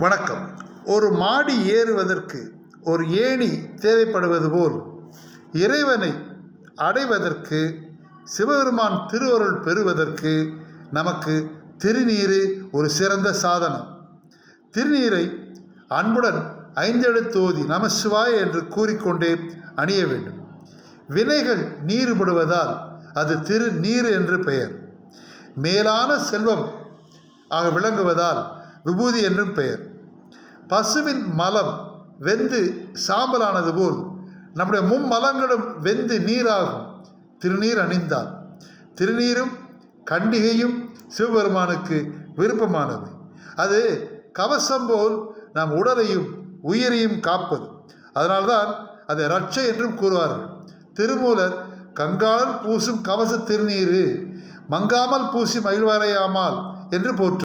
வணக்கம். ஒரு மாடி ஏறுவதற்கு ஒரு ஏணி தேவைப்படுவது போல் இறைவனை அடைவதற்கு, சிவபெருமான் திருவருள் பெறுவதற்கு நமக்கு திருநீறு ஒரு சிறந்த சாதனம். திருநீரை அன்புடன் 5 எழுத்து ஓதி நமசிவாய என்று கூறிக்கொண்டே அணிய வேண்டும். வினைகள் நீறுபடுவதால் அது திருநீர் என்று பெயர். மேலான செல்வம் ஆக விளங்குவதால் விபூதி என்றும் பெயர். பசுவின் மலம் வெந்து சாம்பலானது போல் நம்முடைய மும்மலங்களும் வெந்து நீராகும் திருநீர் அணிந்தால். திருநீரும் கண்டிகையும் சிவபெருமானுக்கு விருப்பமானது. அது கவசம் போல் நம் உடலையும் உயிரையும் காப்பது. அதனால்தான் அதை ரட்சை என்றும் கூறுவார்கள். திருமூலர் கங்காளன் பூசும் கவச திருநீரு மங்காமல் பூசி மகிழ்வரையாமால் என்று போற்று